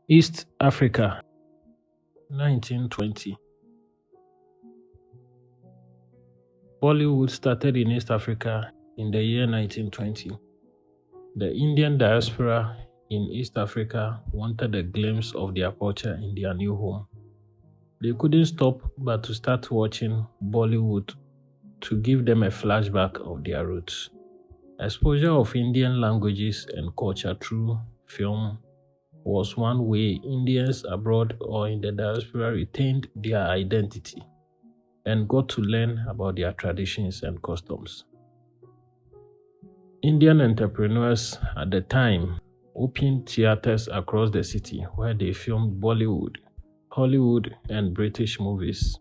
East Africa, 1920. Bollywood started in East Africa in the year 1920. The Indian diaspora in East Africa wanted a glimpse of their culture in their new home. They couldn't stop but to start watching Bollywood to give them a flashback of their roots. Exposure of Indian languages and culture through film was one way Indians abroad or in the diaspora retained their identity and got to learn about their traditions and customs. Indian entrepreneurs at the time opened theaters across the city where they filmed Bollywood, Hollywood, and British movies.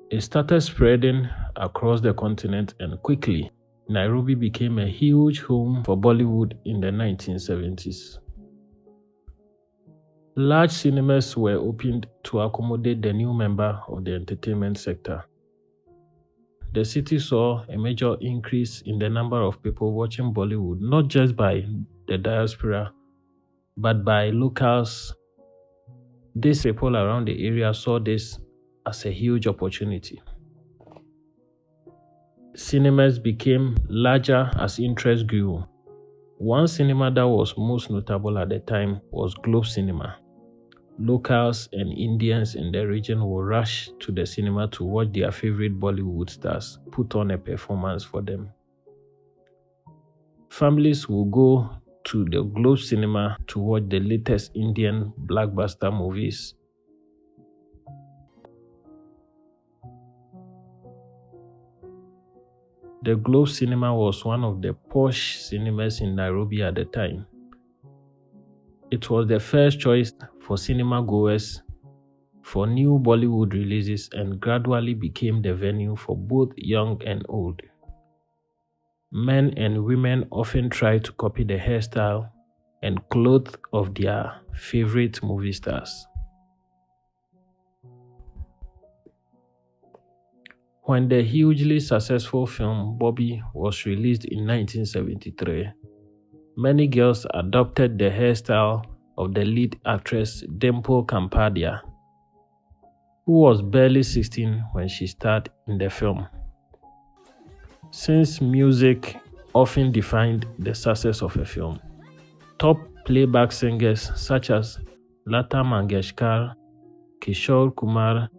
It started spreading across the continent, and quickly, Nairobi became a huge home for Bollywood in the 1970s. Large cinemas were opened to accommodate the new member of the entertainment sector. The city saw a major increase in the number of people watching Bollywood, not just by the diaspora, but by locals. These people around the area saw this as a huge opportunity. Cinemas became larger as interest grew. One cinema that was most notable at the time was Globe Cinema. Locals and Indians in the region would rush to the cinema to watch their favorite Bollywood stars put on a performance for them. Families would go to the Globe Cinema to watch the latest Indian blockbuster movies. The Globe Cinema was one of the posh cinemas in Nairobi at the time. It was the first choice for cinema goers for new Bollywood releases and gradually became the venue for both young and old. Men and women often tried to copy the hairstyle and clothes of their favorite movie stars. When the hugely successful film Bobby was released in 1973, many girls adopted the hairstyle of the lead actress Dimple Kapadia, who was barely 16 when she starred in the film. Since music often defined the success of a film, top playback singers such as Lata Mangeshkar, Kishore Kumar,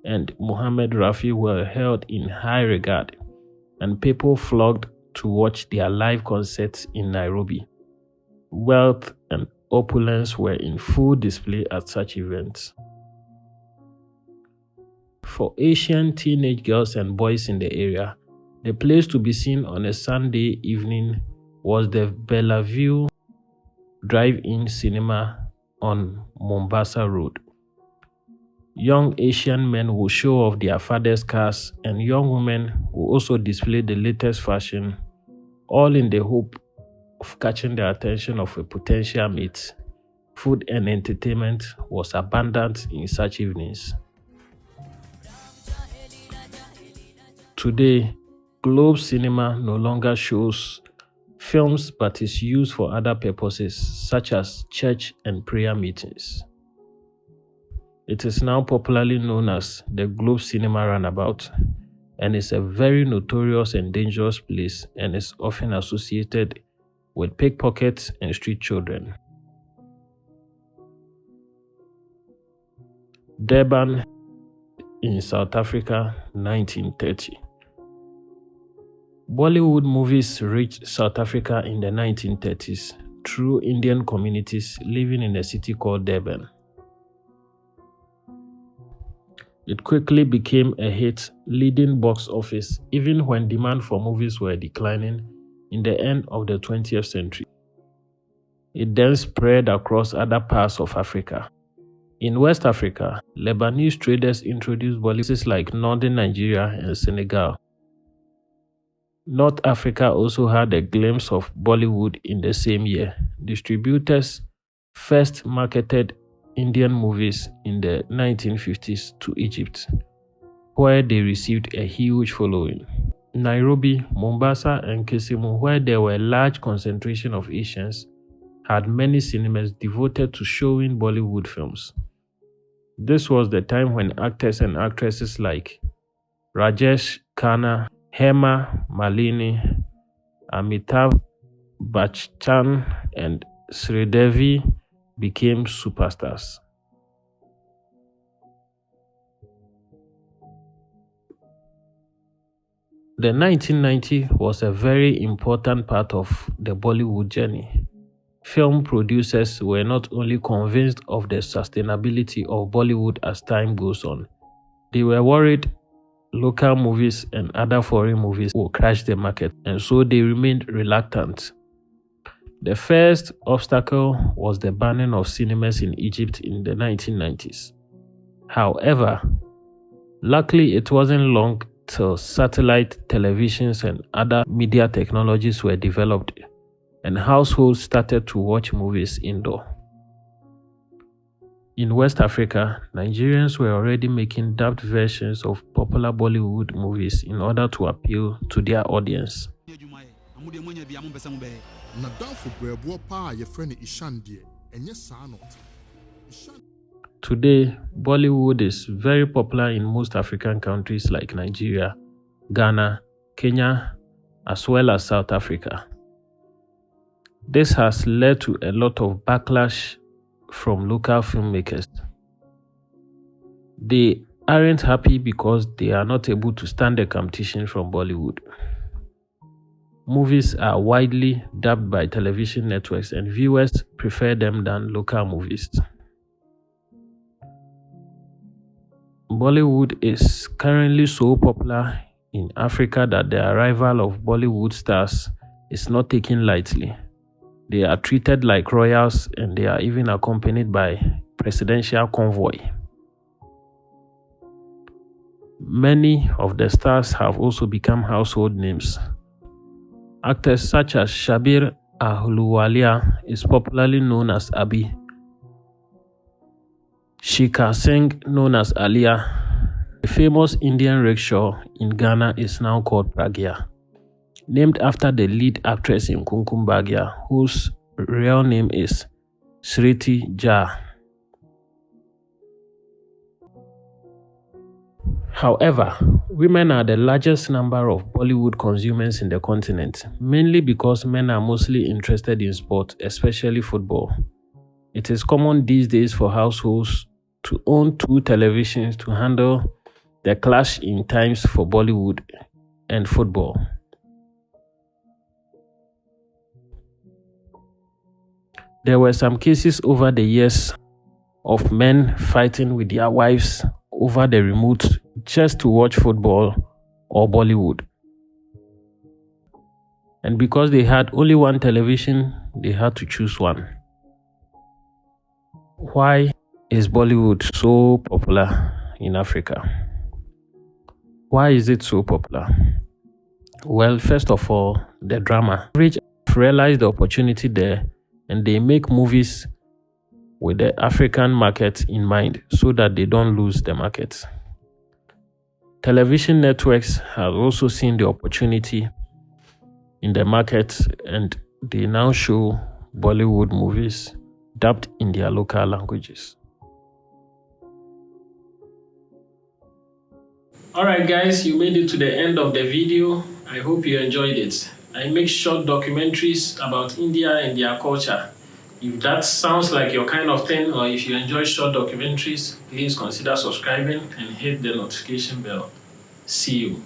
and Muhammad Rafi were held in high regard, and people flocked to watch their live concerts in Nairobi. Wealth and opulence were in full display at such events. For Asian teenage girls and boys in the area, the place to be seen on a Sunday evening was the Bellevue Drive-In Cinema on Mombasa Road. Young Asian men will show off their father's cars, and young women will also display the latest fashion, all in the hope of catching the attention of a potential mate. Food and entertainment was abundant in such evenings. Today, Globe Cinema no longer shows films but is used for other purposes such as church and prayer meetings. It is now popularly known as the Globe Cinema Roundabout and is a very notorious and dangerous place and is often associated with pickpockets and street children. Durban in South Africa, 1930. Bollywood movies reached South Africa in the 1930s through Indian communities living in a city called Durban. It quickly became a hit, leading box office even when demand for movies were declining in the end of the 20th century. It then spread across other parts of Africa. In West Africa, Lebanese traders introduced Bollywood like northern Nigeria and Senegal. North Africa also had a glimpse of Bollywood in the same year. Distributors first marketed Indian movies in the 1950s to Egypt, where they received a huge following. Nairobi, Mombasa, and Kisumu, where there were large concentration of Asians, had many cinemas devoted to showing Bollywood films. This was the time when actors and actresses like Rajesh Khanna, Hema Malini, Amitabh Bachchan, and Sridevi became superstars. The 1990s was a very important part of the Bollywood journey. Film producers were not only convinced of the sustainability of Bollywood as time goes on, they were worried local movies and other foreign movies will crash the market, and so they remained reluctant. The first obstacle was the banning of cinemas in Egypt in the 1990s. However, luckily it wasn't long till satellite televisions and other media technologies were developed and households started to watch movies indoor. In West Africa, Nigerians were already making dubbed versions of popular Bollywood movies in order to appeal to their audience. Today, Bollywood is very popular in most African countries like Nigeria, Ghana, Kenya, as well as South Africa. This has led to a lot of backlash from local filmmakers. They aren't happy because they are not able to stand the competition from Bollywood. Movies are widely dubbed by television networks and viewers prefer them than local movies. Bollywood is currently so popular in Africa that the arrival of Bollywood stars is not taken lightly. They are treated like royals and they are even accompanied by presidential convoy. Many of the stars have also become household names. Actors such as Shabir Ahluwalia is popularly known as Abi. Shikha Singh, known as Alia. The famous Indian rickshaw in Ghana is now called Pragya, named after the lead actress in Kumkum Bhagya, whose real name is Sriti Jha. However, women are the largest number of Bollywood consumers in the continent, mainly because men are mostly interested in sport, especially football. It is common these days for households to own 2 televisions to handle the clash in times for Bollywood and football. There were some cases over the years of men fighting with their wives over the remote just to watch football or Bollywood. And because they had only one television, they had to choose one. Why is Bollywood so popular in Africa? Why is it so popular? Well, first of all, the drama. Average realized the opportunity there and they make movies with the African market in mind so that they don't lose the market. Television networks have also seen the opportunity in the market and they now show Bollywood movies dubbed in their local languages. Alright guys, you made it to the end of the video. I hope you enjoyed it. I make short documentaries about India and their culture. If that sounds like your kind of thing, or if you enjoy short documentaries, please consider subscribing and hit the notification bell. See you.